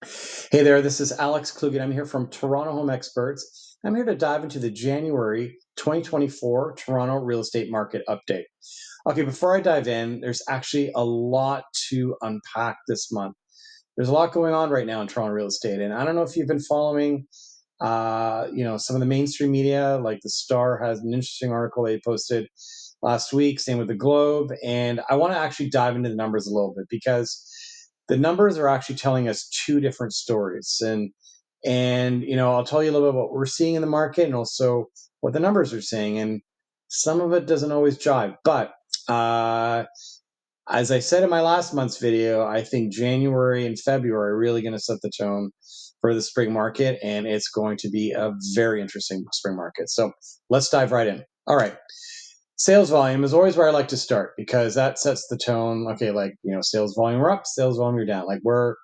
Hey there, this is Alex Klugen. I'm here from Toronto Home Experts. I'm here to dive into the January 2024 Toronto real estate market update. Okay, before I dive in, there's actually a lot to unpack this month. There's a lot going on right now in Toronto real estate, and I don't know if you've been following, some of the mainstream media, like the Star has an interesting article they posted last week, same with the Globe, and I want to actually dive into the numbers a little bit because the numbers are actually telling us two different stories, and I'll tell you a little bit what we're seeing in the market and also what the numbers are saying, and some of it doesn't always jive, but uh, as I said in my last month's video, I think January and February are really going to set the tone for the spring market, and it's going to be a very interesting spring market. So let's dive right in. All right. Sales volume is always where I like to start because that sets the tone. Okay, sales volume are up, sales volume are down. Like where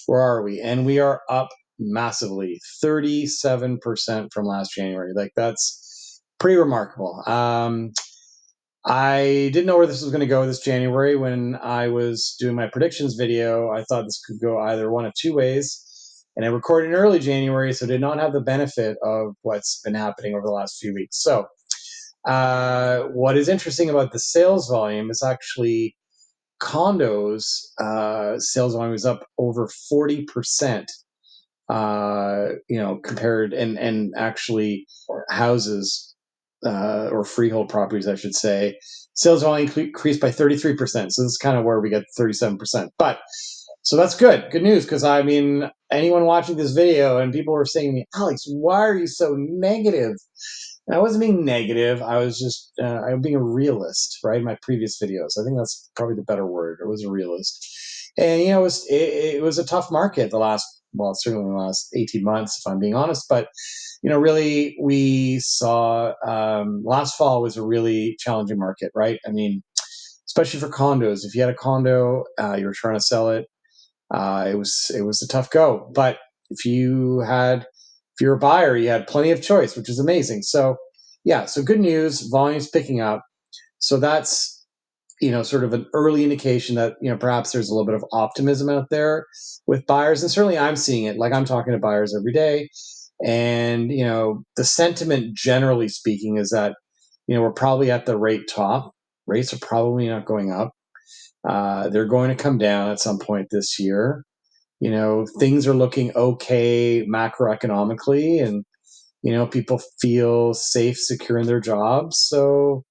are we? And we are up massively, 37% from last January. Like that's pretty remarkable. I didn't know where this was going to go this January. When I was doing my predictions video, I thought this could go either one of two ways. And I recorded in early January, so did not have the benefit of what's been happening over the last few weeks. So, what is interesting about the sales volume is actually condos sales volume is up over 40%. Compared and actually houses or freehold properties, I should say, sales volume increased by 33%. So this is kind of where we get 37%. But so that's good news, because I mean, anyone watching this video and people were saying to me, Alex, why are you so negative? And I wasn't being negative. I was just I'm being a realist, right? In my previous videos, I think that's probably the better word. I was a realist, and it was a tough market certainly the last 18 months, if I'm being honest. But really, we saw last fall was a really challenging market, right? I mean, especially for condos. If you had a condo, you were trying to sell it. It was a tough go. But if you're a buyer, you had plenty of choice, which is amazing. So yeah, so good news, volume's picking up. So that's sort of an early indication that perhaps there's a little bit of optimism out there with buyers, and certainly I'm seeing it. Like, I'm talking to buyers every day, and the sentiment, generally speaking, is that we're probably at the rate top. Rates are probably not going up. They're going to come down at some point this year. Things are looking okay macroeconomically, and people feel safe, secure in their jobs. So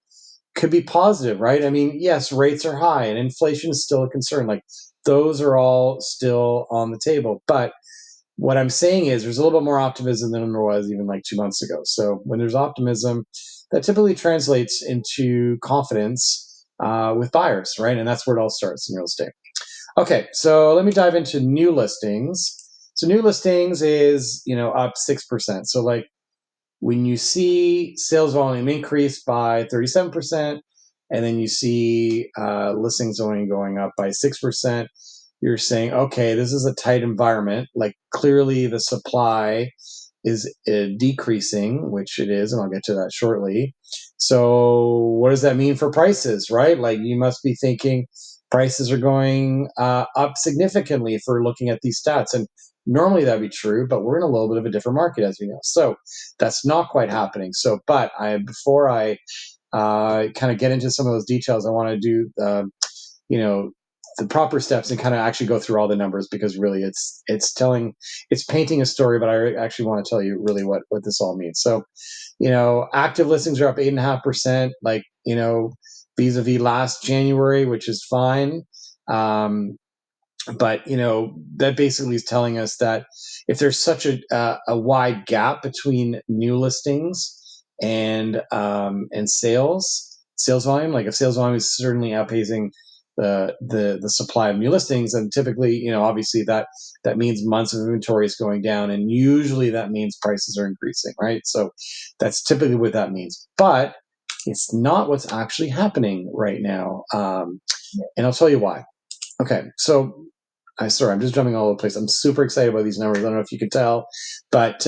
could be positive, right? I mean, yes, rates are high and inflation is still a concern. Like, those are all still on the table. But what I'm saying is there's a little bit more optimism than there was even like 2 months ago. So when there's optimism, that typically translates into confidence with buyers, right? And that's where it all starts in real estate. Okay, so let me dive into new listings. So new listings is, up 6%. So like, when you see sales volume increase by 37%, and then you see listings only going up by 6%, you're saying, okay, this is a tight environment. Like, clearly the supply is decreasing, which it is, and I'll get to that shortly. So what does that mean for prices, right? Like, you must be thinking prices are going up significantly if we're looking at these stats. And normally that'd be true, but we're in a little bit of a different market, as we know. So that's not quite happening. So, but before I kind of get into some of those details, I want to do you know the proper steps and kind of actually go through all the numbers, because really it's painting a story, but I actually want to tell you really what this all means. So, active listings are up 8.5%, like, vis-a-vis last January, which is fine. But that basically is telling us that if there's such a wide gap between new listings and sales volume, like if sales volume is certainly outpacing the supply of new listings, and typically, obviously that means months of inventory is going down, and usually that means prices are increasing, right? So that's typically what that means, but it's not what's actually happening right now, and I'll tell you why. Okay, so I'm just jumping all over the place. I'm super excited about these numbers. I don't know if you could tell, but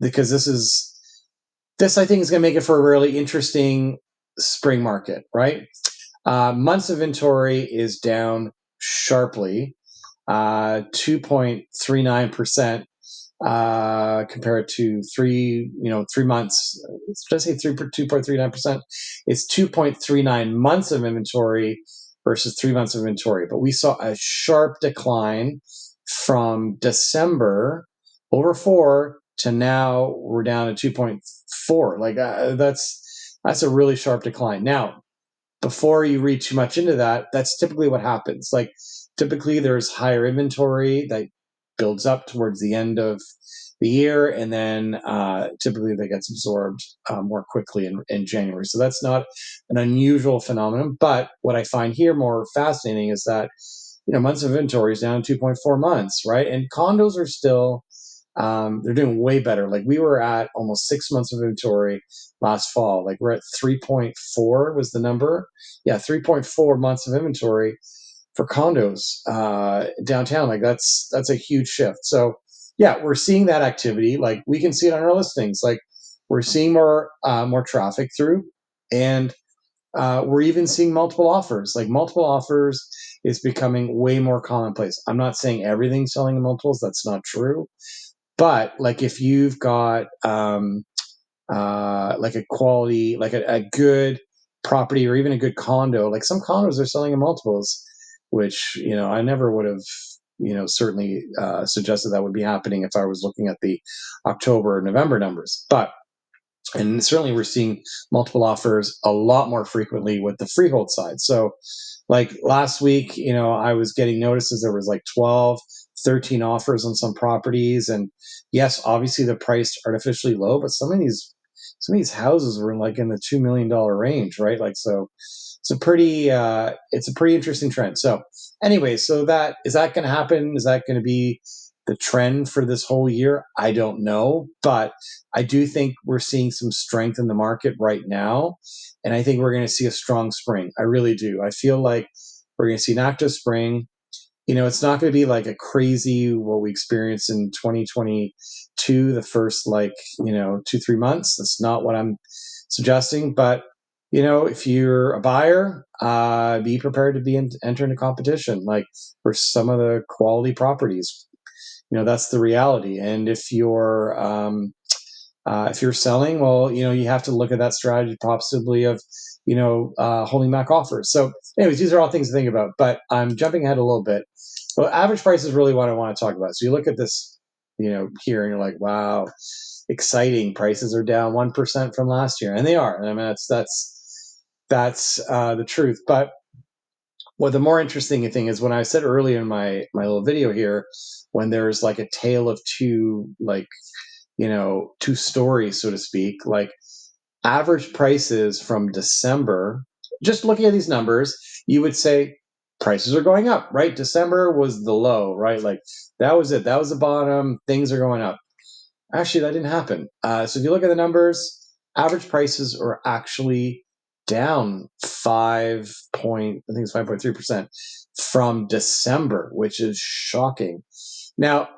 because this I think is going to make it for a really interesting spring market, right? Months of inventory is down sharply. 2.39%. Compared to 3 months. Did I say 2.39%? It's 2.39 months of inventory versus 3 months of inventory. But we saw a sharp decline from December over 4 to now we're down to 2.4. Like that's a really sharp decline. Now, before you read too much into that, that's typically what happens. Like typically there's higher inventory that builds up towards the end of the year, and then typically that gets absorbed more quickly in January. So that's not an unusual phenomenon. But what I find here more fascinating is that months of inventory is down 2.4 months, right? And condos are still they're doing way better. Like we were at almost 6 months of inventory last fall. Like we're at 3.4 was the number. Yeah, 3.4 months of inventory for condos downtown. Like that's a huge shift. So yeah, we're seeing that activity. Like we can see it on our listings. Like we're seeing more traffic through, and we're even seeing multiple offers. Like multiple offers is becoming way more commonplace. I'm not saying everything's selling in multiples. That's not true. But like if you've got like a quality, like a good property or even a good condo, like some condos are selling in multiples, which I never would have certainly suggested that would be happening if I was looking at the October or November numbers. But and certainly we're seeing multiple offers a lot more frequently with the freehold side. So like last week, I was getting notices there was like 12, 13 offers on some properties. And yes, obviously the price artificially low, but some of these houses were like in the $2 million range, right? Like, so it's a pretty interesting trend. So anyway, so is that going to happen? Is that going to be the trend for this whole year? I don't know, but I do think we're seeing some strength in the market right now. And I think we're going to see a strong spring. I really do. I feel like we're going to see an active spring. It's not going to be like a crazy what we experienced in 2022, the first 2-3 months. That's not what I'm suggesting. But if you're a buyer, be prepared to enter into competition, like for some of the quality properties. That's the reality. And if you're selling, well, you have to look at that strategy possibly of, holding back offers. So anyways, these are all things to think about, but I'm jumping ahead a little bit. Well, average price is really what I want to talk about. So you look at this, here and you're like, wow, exciting. Prices are down 1% from last year. And they are. I mean, that's the truth. But what the more interesting thing is when I said earlier in my little video here, when there's like a tale of two, two stories, so to speak, like average prices from December, just looking at these numbers, you would say prices are going up, right? December was the low, right? Like that was it. That was the bottom. Things are going up. Actually, that didn't happen. So if you look at the numbers, average prices are actually down 5.3% from December, which is shocking. Now,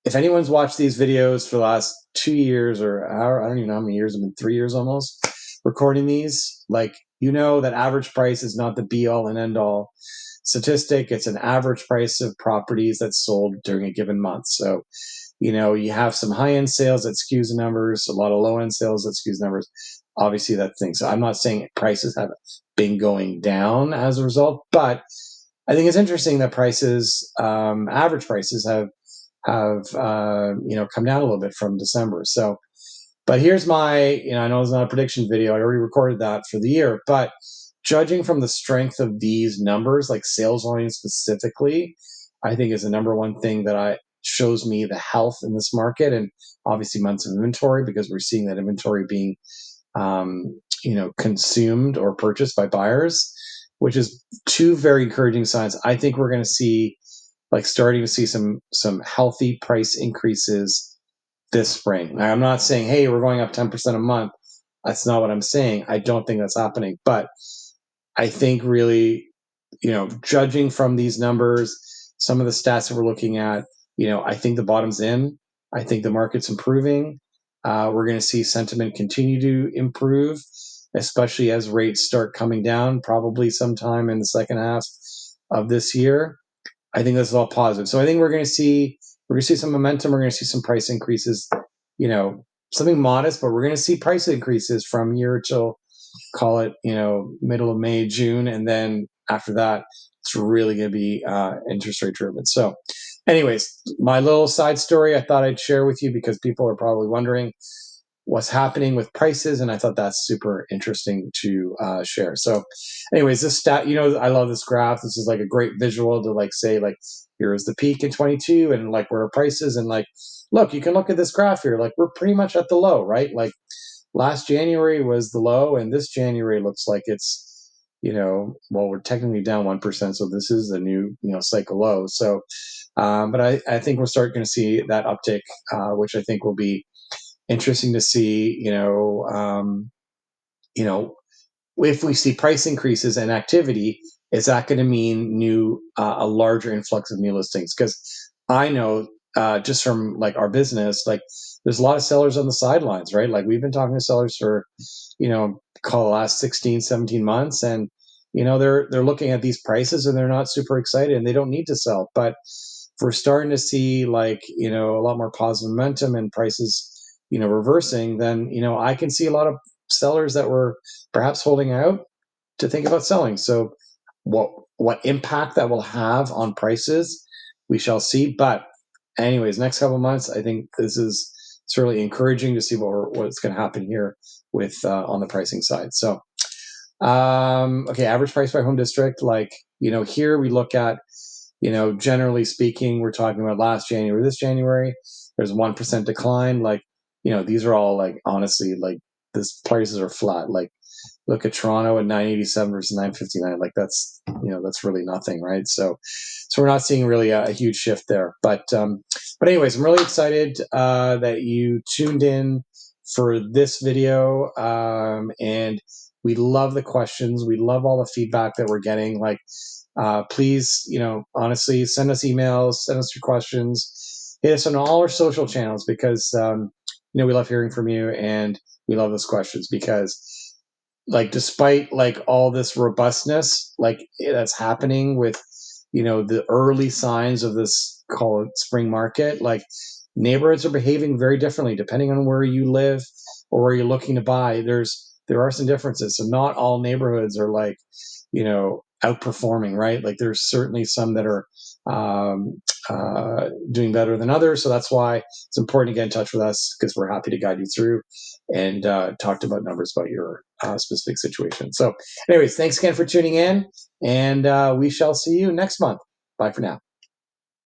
if anyone's watched these videos for the last 2 years or I don't even know how many years, I've been 3 years almost recording these, like, that average price is not the be all and end all statistic. It's an average price of properties that's sold during a given month. So, you have some high end sales that skews the numbers, a lot of low end sales that skews the numbers. Obviously, that thing. So I'm not saying prices have been going down as a result, but I think it's interesting that prices, average prices have come down a little bit from December. So, but here's my, I know it's not a prediction video. I already recorded that for the year, but judging from the strength of these numbers, like sales volume specifically, I think is the number one thing that shows me the health in this market, and obviously months of inventory, because we're seeing that inventory being, consumed or purchased by buyers, which is two very encouraging signs. I think we're going to see starting to see some healthy price increases this spring. Now, I'm not saying, hey, we're going up 10% a month. That's not what I'm saying. I don't think that's happening. But I think really, judging from these numbers, some of the stats that we're looking at, I think the bottom's in. I think the market's improving. We're going to see sentiment continue to improve, especially as rates start coming down, probably sometime in the second half of this year. I think this is all positive. So I think we're going to see some momentum. We're going to see some price increases. You know, something modest, but we're going to see price increases from here till, call it, middle of May, June, and then after that, it's really going to be interest rate driven. So, anyways, my little side story I thought I'd share with you because people are probably wondering what's happening with prices, and I thought that's super interesting to share. So, anyways, this stat, I love this graph. This is like a great visual to like say like here's the peak in 22, and like where are prices, and like look, you can look at this graph here. Like we're pretty much at the low, right? Like last January was the low, and this January looks like it's well, we're technically down 1%, so this is the new cycle low. So, but I think we'll start going to see that uptick, which I think will be interesting to see. If we see price increases and activity, is that going to mean a larger influx of new listings? Because I know just from like our business, like there's a lot of sellers on the sidelines, right? Like we've been talking to sellers for, call the last 16, 17 months, and they're looking at these prices and they're not super excited and they don't need to sell. But if we're starting to see like a lot more positive momentum and prices reversing, then I can see a lot of sellers that were perhaps holding out to think about selling. So what impact that will have on prices, we shall see. But anyways, next couple of months, I think this is certainly encouraging to see what's going to happen here with on the pricing side. So okay, average price by home district, like here we look at generally speaking, we're talking about last January, this January, there's 1% decline. Like these are all like honestly like this prices are flat. Like look at Toronto at 987 versus 959. Like that's really nothing, right? So we're not seeing really a huge shift there. But anyways, I'm really excited that you tuned in for this video, and we love the questions. We love all the feedback that we're getting. Like please, honestly, send us emails, send us your questions, hit us on all our social channels because we love hearing from you and we love those questions because like despite like all this robustness like that's happening with the early signs of this, call it spring market, like neighborhoods are behaving very differently depending on where you live or where you're looking to buy. There are some differences, so not all neighborhoods are like outperforming, right? Like there's certainly some that are doing better than others. So that's why it's important to get in touch with us because we're happy to guide you through and talk about numbers about your specific situation. So anyways, thanks again for tuning in, and we shall see you next month. Bye for now.